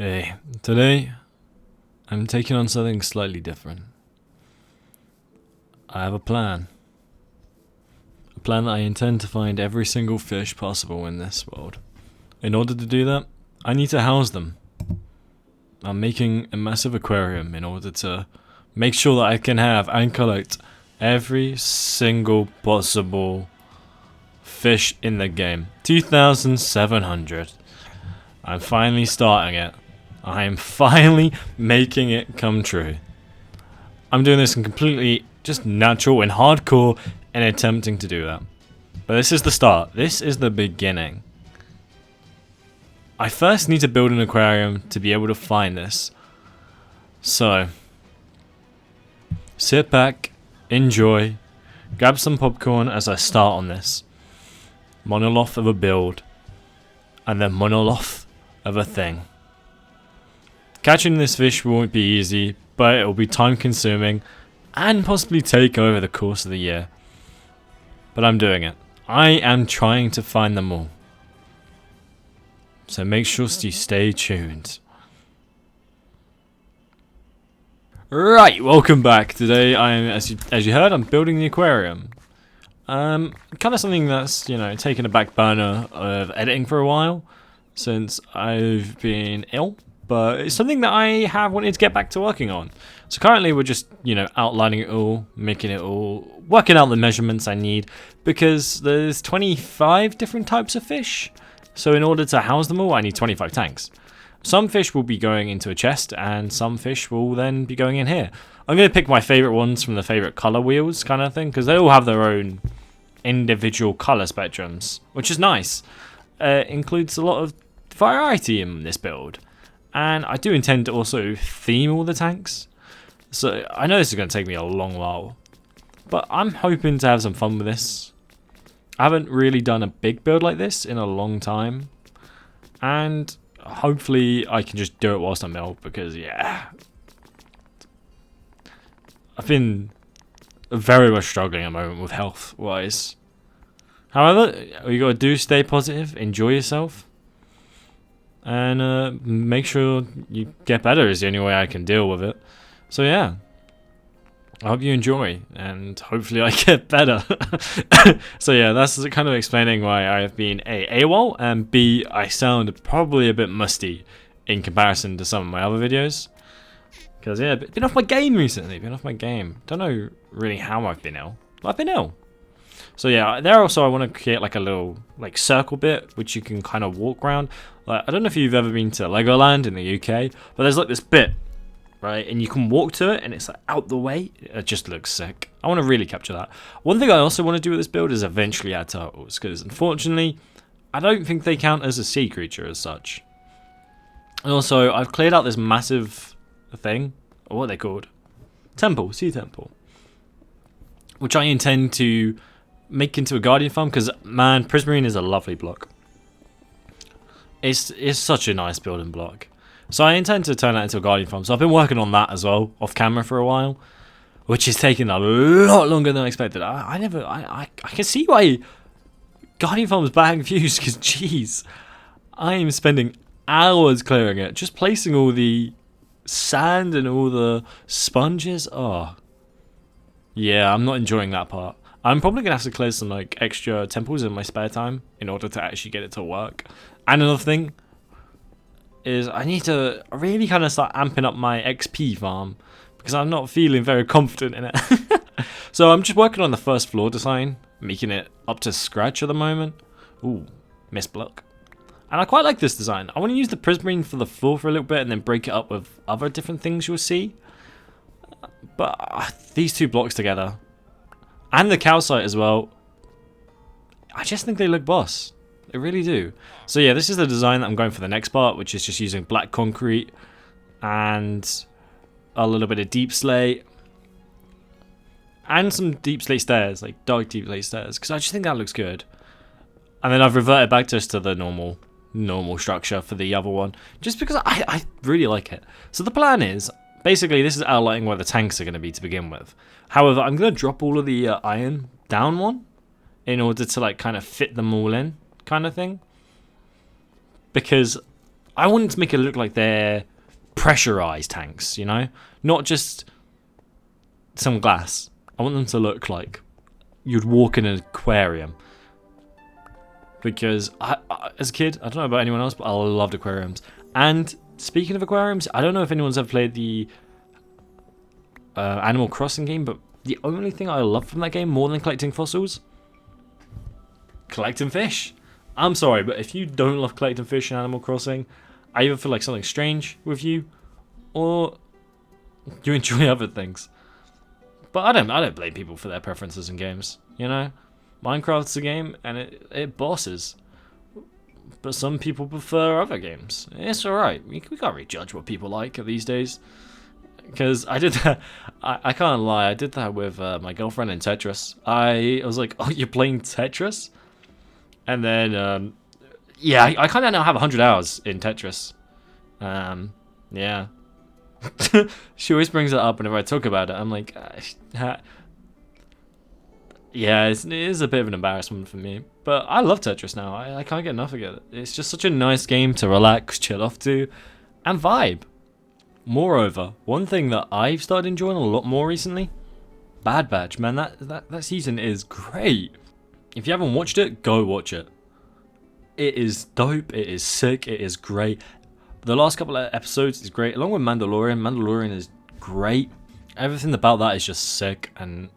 Hey, today I'm taking on something slightly different. I have a plan. A plan that I intend to find every single fish possible in this world. In order to do that, I need to house them. I'm making a massive aquarium in order to make sure that I can have and collect every single possible fish in the game. 2,700. I'm finally starting it. I am finally making it come true. I'm doing this in completely just natural and hardcore and attempting to do that. But this is the start. This is the beginning. I first need to build an aquarium to be able to find this. So, sit back, enjoy, grab some popcorn as I start on this. Monolith of a build, and then monolith of a thing. Catching this fish won't be easy, but it will be time consuming and possibly take over the course of the year. But I'm doing it. I am trying to find them all. So make sure you stay tuned. Right, welcome back. Today as you heard, I'm building the aquarium. Kind of something that's, taken a back burner of editing for a while since I've been ill. But it's something that I have wanted to get back to working on. So currently we're just, outlining it all, making it all, working out the measurements I need, because there's 25 different types of fish. So in order to house them all, I need 25 tanks. Some fish will be going into a chest, and some fish will then be going in here. I'm going to pick my favorite ones from the favorite color wheels kind of thing, because they all have their own individual color spectrums, which is nice. Includes a lot of variety in this build. And I do intend to also theme all the tanks. So I know this is going to take me a long while, but I'm hoping to have some fun with this. I haven't really done a big build like this in a long time. And hopefully I can just do it whilst I'm ill, because yeah. I've been very much struggling at the moment with health wise. However, all you gotta do is stay positive, enjoy yourself. And make sure you get better is the only way I can deal with it. So yeah, I hope you enjoy, and hopefully I get better. So yeah, that's kind of explaining why I have been A, AWOL, and B, I sound probably a bit musty in comparison to some of my other videos. Because yeah, been off my game recently, Don't know really how I've been ill. I've been ill. So yeah, there also I want to create like a little circle bit which you can kind of walk around. Like, I don't know if you've ever been to Legoland in the UK, but there's like this bit, right? And you can walk to it and it's like out the way. It just looks sick. I want to really capture that. One thing I also want to do with this build is eventually add turtles, because unfortunately I don't think they count as a sea creature as such. And also I've cleared out this massive thing, or what are they called? Temple, sea temple. Which I intend to make into a guardian farm, because man, prismarine is a lovely block. It's such a nice building block. So I intend to turn that into a guardian farm. So I've been working on that as well, off camera for a while, which is taking a lot longer than I expected. I can see why guardian farms bag views, because jeez, I am spending hours clearing it, just placing all the sand and all the sponges. Oh, yeah, I'm not enjoying that part. I'm probably going to have to clear some extra temples in my spare time in order to actually get it to work. And another thing is I need to really kind of start amping up my XP farm, because I'm not feeling very confident in it. So I'm just working on the first floor design, making it up to scratch at the moment. Ooh, missed block. And I quite like this design. I want to use the prismarine for the floor for a little bit and then break it up with other different things you'll see. But these two blocks together, and the calcite as well, I just think they look boss. They really do. So yeah, this is the design that I'm going for the next part, which is just using black concrete and a little bit of deep slate. And some deep slate stairs, like dark deep slate stairs, because I just think that looks good. And then I've reverted back just to the normal structure for the other one, just because I really like it. So the plan is, basically this is outlining where the tanks are going to be to begin with. However, I'm going to drop all of the iron down one in order to kind of fit them all in, kind of thing. Because I want to make it look like they're pressurized tanks, you know, not just some glass. I want them to look like you'd walk in an aquarium. Because I, as a kid, I don't know about anyone else, but I loved aquariums. And speaking of aquariums, I don't know if anyone's ever played the Animal Crossing game, but the only thing I love from that game more than collecting fossils, collecting fish. I'm sorry, but if you don't love collecting fish in Animal Crossing, I either feel like something's strange with you, or you enjoy other things. But I don't blame people for their preferences in games, you know? Minecraft's a game, and it bosses. But some people prefer other games. It's alright. We can't really judge what people like these days. Because I did that, I can't lie, I did that with my girlfriend in Tetris. I was like, oh, you're playing Tetris? And then, yeah, I kind of now have 100 hours in Tetris. Yeah. She always brings it up whenever I talk about it. I'm like, yeah, it is a bit of an embarrassment for me. But I love Tetris now. I can't get enough of it. It's just such a nice game to relax, chill off to, and vibe. Moreover, one thing that I've started enjoying a lot more recently, Bad Batch. Man, that season is great. If you haven't watched it, go watch it. It is dope, it is sick, it is great. The last couple of episodes is great, along with Mandalorian. Mandalorian is great. Everything about that is just sick and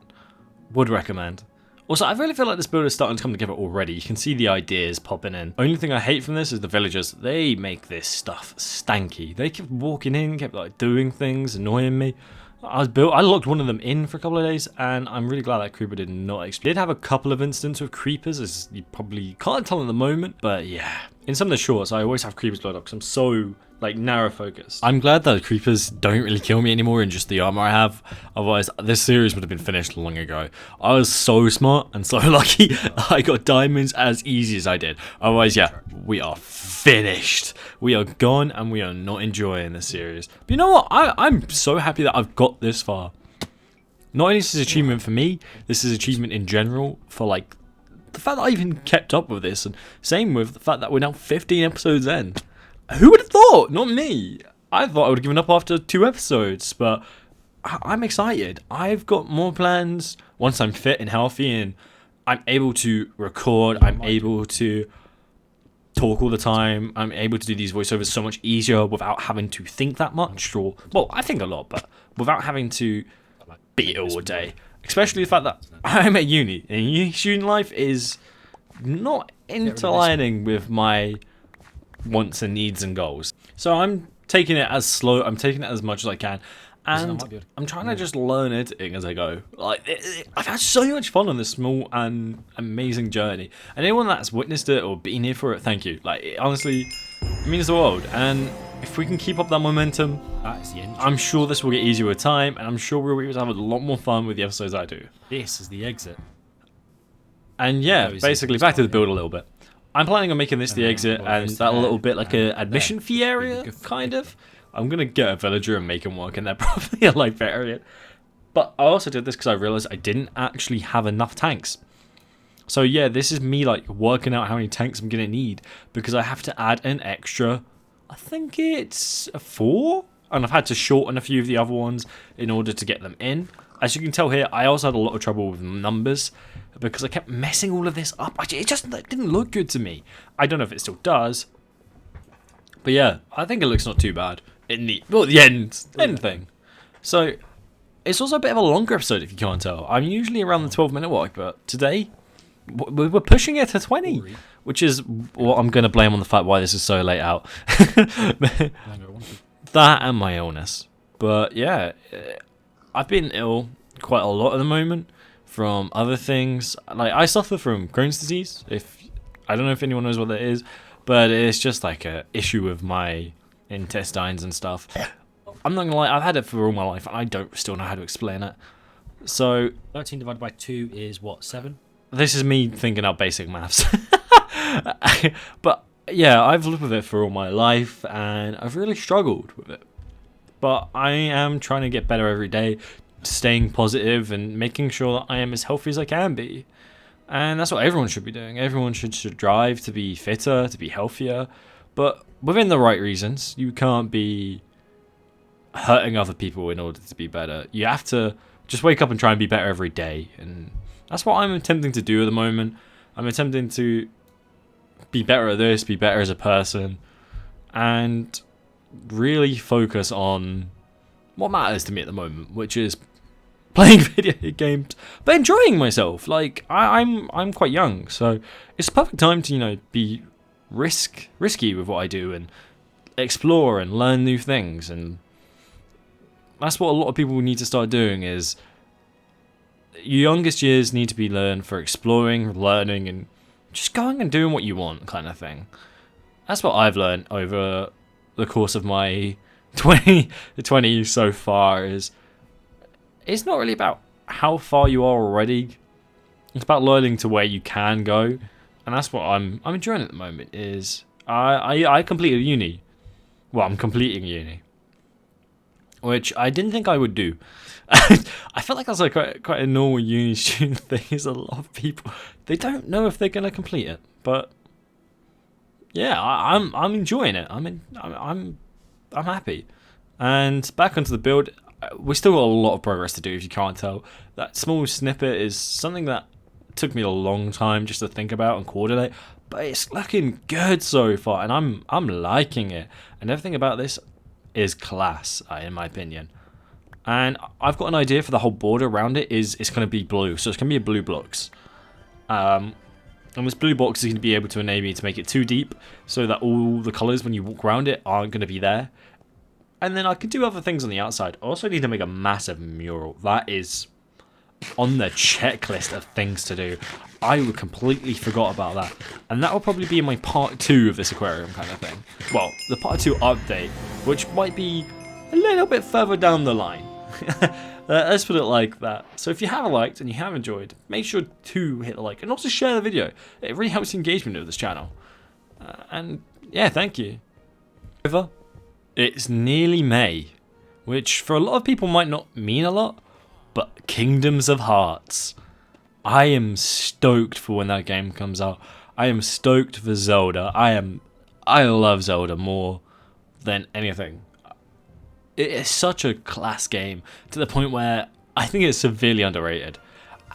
would recommend. Also, I really feel like this build is starting to come together already. You can see the ideas popping in. Only thing I hate from this is the villagers. They make this stuff stanky. They kept walking in, kept like doing things, annoying me. I locked one of them in for a couple of days, and I'm really glad that creeper did not explode. Did have a couple of instances with creepers, as you probably can't tell at the moment, but yeah. In some of the shorts, I always have creepers loaded up because I'm so like narrow focused. I'm glad that creepers don't really kill me anymore in just the armor I have. Otherwise, this series would have been finished long ago. I was so smart and so lucky I got diamonds as easy as I did. Otherwise, yeah, we are finished. We are gone and we are not enjoying this series. But you know what? I'm so happy that I've got this far. Not only is this achievement for me, this is achievement in general for like the fact that I even kept up with this, and same with the fact that we're now 15 episodes in. Who would have thought? Not me. I thought I would have given up after 2 episodes, but I'm excited. I've got more plans once I'm fit and healthy and I'm able to record, I'm able to talk all the time, I'm able to do these voiceovers so much easier without having to think that much, or, well, I think a lot, but without having to be all day. Especially the fact that I'm at uni, and student life is not interlining with my wants and needs and goals. So I'm taking it as slow, I'm taking it as much as I can, and I'm trying to just learn editing as I go. Like, I've had so much fun on this small and amazing journey, and anyone that's witnessed it or been here for it, thank you. Like, it honestly, it means the world, and if we can keep up that momentum, I'm sure this will get easier with time, and I'm sure we'll be able to have a lot more fun with the episodes I do. This is the exit. And yeah, basically back to the build a little bit. I'm planning on making this the exit, and that a little bit like a admission fee area, kind of. I'm gonna get a villager and make him work in there, probably a life variant. But I also did this because I realized I didn't actually have enough tanks. So yeah, this is me like working out how many tanks I'm gonna need, because I have to add an extra, I think it's a 4, and I've had to shorten a few of the other ones in order to get them in. As you can tell here, I also had a lot of trouble with numbers because I kept messing all of this up. It just didn't look good to me. I don't know if it still does, but yeah, I think it looks not too bad in the end thing. So it's also a bit of a longer episode if you can't tell. I'm usually around the 12-minute mark, but today we're pushing it to 20, which is what I'm going to blame on the fact why this is so late out. That and my illness. But yeah, I've been ill quite a lot at the moment from other things. Like, I suffer from Crohn's disease. I don't know if anyone knows what that is, but it's just like a issue with my intestines and stuff. I'm not gonna lie, I've had it for all my life and I don't still know how to explain it. So 13 divided by 2 is what, 7? This is me thinking out basic maths. But yeah, I've lived with it for all my life and I've really struggled with it. But I am trying to get better every day, staying positive and making sure that I am as healthy as I can be. And that's what everyone should be doing. Everyone should strive to be fitter, to be healthier. But within the right reasons. You can't be hurting other people in order to be better. You have to just wake up and try and be better every day, and that's what I'm attempting to do at the moment. I'm attempting to be better at this, be better as a person, and really focus on what matters to me at the moment, which is playing video games, but enjoying myself. Like I'm quite young, so it's the perfect time to be risky with what I do and explore and learn new things. And that's what a lot of people need to start doing. Is your youngest years need to be learned for exploring, learning, and just going and doing what you want, kind of thing. That's what I've learned over the course of my 20 so far. Is it's not really about how far you are already. It's about learning to where you can go, and that's what I'm enjoying at the moment. Is I completed uni. Well, I'm completing uni, which I didn't think I would do. I felt like that's like quite a normal uni student thing. Is a lot of people, they don't know if they're gonna complete it, but yeah, I'm enjoying it. I'm happy. And back onto the build, we still got a lot of progress to do. If you can't tell, that small snippet is something that took me a long time just to think about and coordinate, but it's looking good so far, and I'm liking it. And everything about this is class, in my opinion. And I've got an idea for the whole border around it. It's going to be blue, so it's going to be a blue blocks. And this blue box is going to be able to enable me to make it too deep, so that all the colours when you walk around it aren't going to be there. And then I could do other things on the outside. I also need to make a massive mural. That is on the checklist of things to do. I completely forgot about that. And that will probably be in my part 2 of this aquarium kind of thing. Well, the part 2 update, which might be a little bit further down the line. Let's put it like that. So if you have liked and you have enjoyed, make sure to hit the like and also share the video. It really helps the engagement of this channel. And yeah, thank you. It's nearly May, which for a lot of people might not mean a lot, but Kingdoms of Hearts. I am stoked for when that game comes out. I am stoked for Zelda. I love Zelda more than anything. It is such a class game to the point where I think it's severely underrated.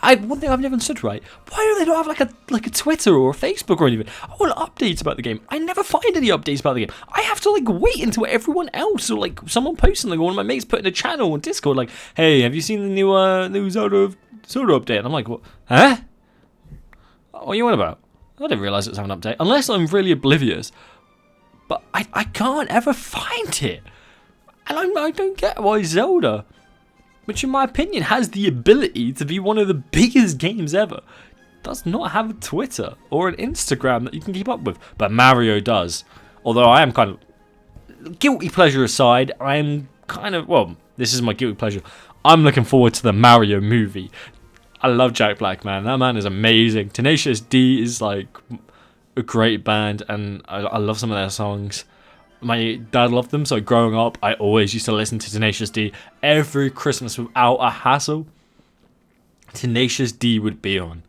One thing I've never understood, right? Why do they not have like a Twitter or a Facebook or anything? I want updates about the game. I never find any updates about the game. I have to wait until everyone else or someone posts something, or one of my mates put in a channel on Discord like, "Hey, have you seen the new Zelda update?" And I'm like, "What? Huh? What are you on about?" I didn't realise it was having an update. Unless I'm really oblivious. But I can't ever find it. And I don't get why Zelda, which in my opinion has the ability to be one of the biggest games ever, does not have a Twitter or an Instagram that you can keep up with. But Mario does. Although I am kind of, guilty pleasure aside, I'm kind of, well, this is my guilty pleasure. I'm looking forward to the Mario movie. I love Jack Black, man. That man is amazing. Tenacious D is like a great band, and I love some of their songs. My dad loved them, so growing up, I always used to listen to Tenacious D every Christmas without a hassle. Tenacious D would be on.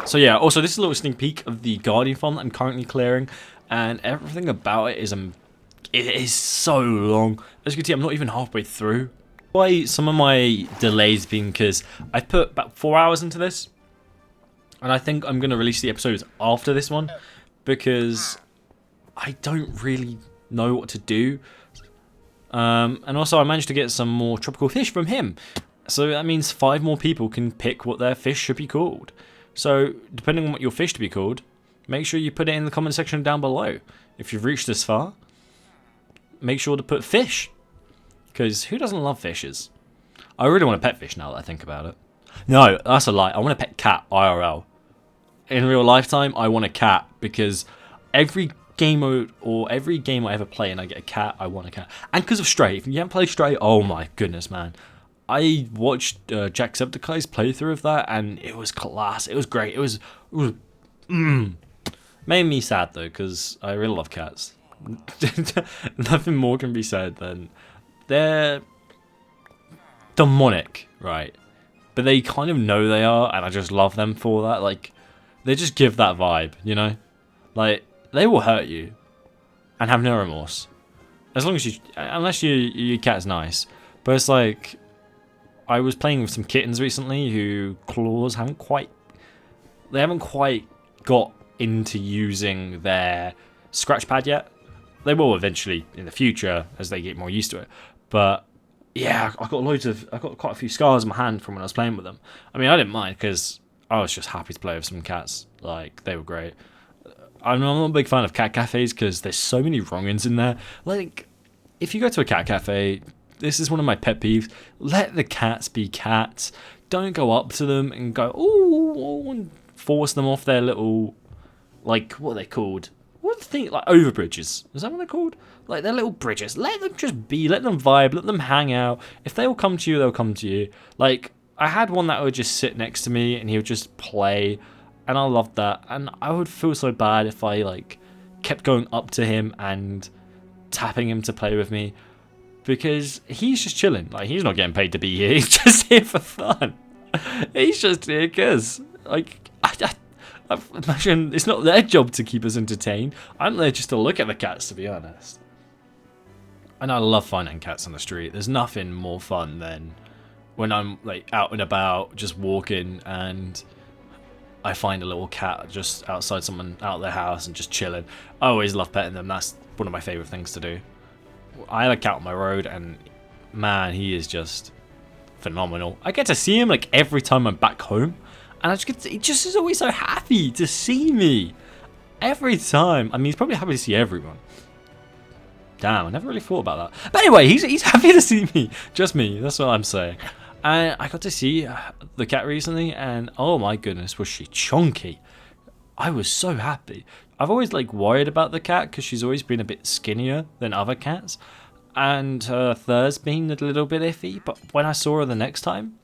So yeah, also this is a little sneak peek of the Guardian farm that I'm currently clearing, and everything about it is so long. As you can see, I'm not even halfway through. Why some of my delays being because I put about 4 hours into this, and I think I'm going to release the episodes after this one because I don't really know what to do. And also I managed to get some more tropical fish from him. So that means 5 more people can pick what their fish should be called. So depending on what your fish should be called, make sure you put it in the comment section down below. If you've reached this far, make sure to put fish. Because who doesn't love fishes? I really want a pet fish now that I think about it. No, that's a lie. I want a pet cat, IRL. In real lifetime, I want a cat because every game mode or every game I ever play and I get a cat, I want a cat. And because of Stray, if you haven't played Stray, oh my goodness, man. I watched Jacksepticeye's playthrough of that and it was class. It was great. It was made me sad though because I really love cats. Nothing more can be said than they're demonic, right? But they kind of know they are, and I just love them for that. Like, they just give that vibe, you know? Like, they will hurt you. and have no remorse. As long as unless your cat's nice. But it's like, I was playing with some kittens recently who claws haven't quite got into using their scratch pad yet. They will eventually in the future as they get more used to it. But yeah, I got quite a few scars on my hand from when I was playing with them. I mean, I didn't mind because I was just happy to play with some cats. Like, they were great. I'm not a big fan of cat cafes because there's so many wrong-uns in there. Like, if you go to a cat cafe, this is one of my pet peeves. Let the cats be cats. Don't go up to them and go, ooh, and force them off their little, like, what are they called? What the thing, like overbridges? Is that what they're called? Like, they're little bridges. Let them just be. Let them vibe. Let them hang out. If they will come to you, they'll come to you. Like, I had one that would just sit next to me and he would just play. And I loved that. And I would feel so bad if I, like, kept going up to him and tapping him to play with me. Because he's just chilling. Like, he's not getting paid to be here. He's just here for fun. He's just here because, like, I imagine it's not their job to keep us entertained. I'm there just to look at the cats, to be honest. And I love finding cats on the street. There's nothing more fun than when I'm, like, out and about, just walking, and I find a little cat just outside someone out their house and just chilling. I always love petting them. That's one of my favourite things to do. I have a cat on my road, and man, he is just phenomenal. I get to see him, like, every time I'm back home. And he just is always so happy to see me. Every time. I mean, he's probably happy to see everyone. Damn, I never really thought about that. But anyway, he's happy to see me. Just me, that's what I'm saying. And I got to see the cat recently, and oh my goodness, was she chunky. I was so happy. I've always, like, worried about the cat because she's always been a bit skinnier than other cats. And her fur's been a little bit iffy. But when I saw her the next time,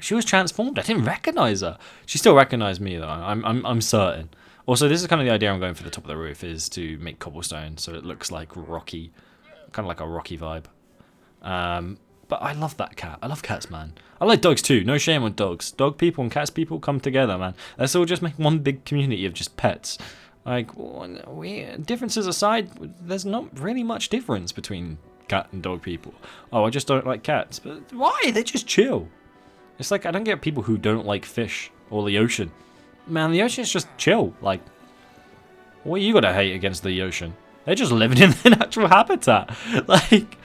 she was transformed. I didn't recognize her. She still recognized me though. I'm certain. Also, this is kind of the idea I'm going for the top of the roof, is to make cobblestone so it looks like rocky, kind of like a rocky vibe. But I love that cat. I love cats, man. I like dogs too. No shame on dogs. Dog people and cats people come together, man. Let's all just make one big community of just pets. Like, differences aside, there's not really much difference between cat and dog people. Oh, I just don't like cats. But why? They just chill. It's like, I don't get people who don't like fish or the ocean. Man, the ocean's just chill. Like, what you gotta hate against the ocean? They're just living in their natural habitat. Like,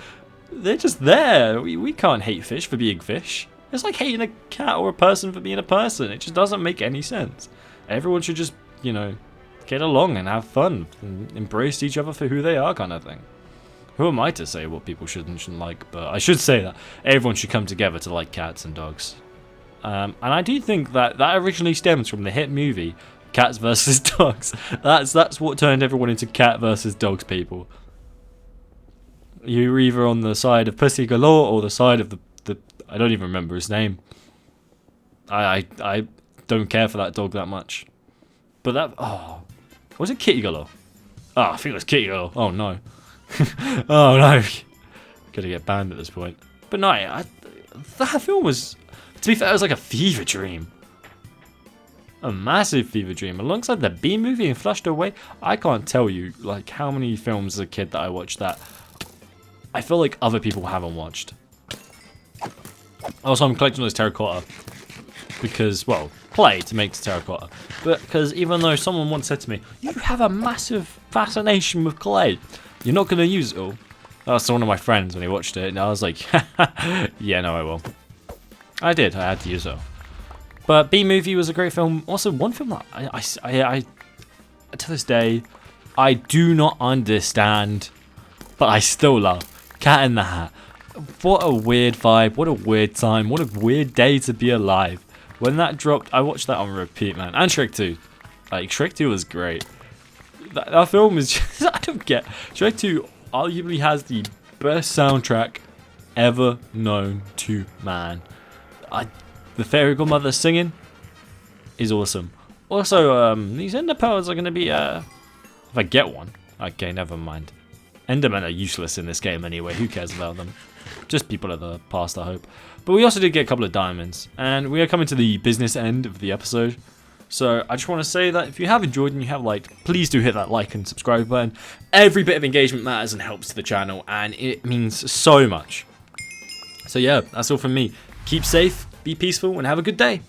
they're just there. We can't hate fish for being fish. It's like hating a cat or a person for being a person. It just doesn't make any sense. Everyone should just, you know, get along and have fun and embrace each other for who they are, kind of thing. Who am I to say what people should and shouldn't like? But I should say that everyone should come together to like cats and dogs. And I do think that originally stems from the hit movie Cats vs Dogs. That's what turned everyone into cat versus dogs people. You're either on the side of Pussy Galore or the side of the I don't even remember his name. I don't care for that dog that much. But that, oh, was it Kitty Galore? Oh, I think it was Kitty Galore. Oh no. Oh no. Gonna get banned at this point. But no, that film was, to be fair, it was like a fever dream. A massive fever dream. Alongside the B movie and Flushed Away, I can't tell you like how many films as a kid that I watched that I feel like other people haven't watched. Also, I'm collecting all this terracotta because, well, clay to make the terracotta. But because even though someone once said to me, you have a massive fascination with clay, you're not going to use it all. That was one of my friends when he watched it, and I was like, yeah, no, I will. I did. I had to use it all. But B-Movie was a great film. Also, one film that I to this day, I do not understand, but I still love. Cat in the Hat. What a weird vibe. What a weird time. What a weird day to be alive. When that dropped, I watched that on repeat, man. And Shrek 2. Like, Shrek 2 was great. That film is just, I don't get. Shrek 2 arguably has the best soundtrack ever known to man. The fairy godmother singing is awesome. Also, these ender pearls are going to be, if I get one. Okay, never mind. Endermen are useless in this game anyway. Who cares about them? Just people of the past, I hope. But we also did get a couple of diamonds. And we are coming to the business end of the episode. So I just want to say that if you have enjoyed and you have liked, please do hit that like and subscribe button. Every bit of engagement matters and helps to the channel, and it means so much. So yeah, that's all from me. Keep safe, be peaceful, and have a good day.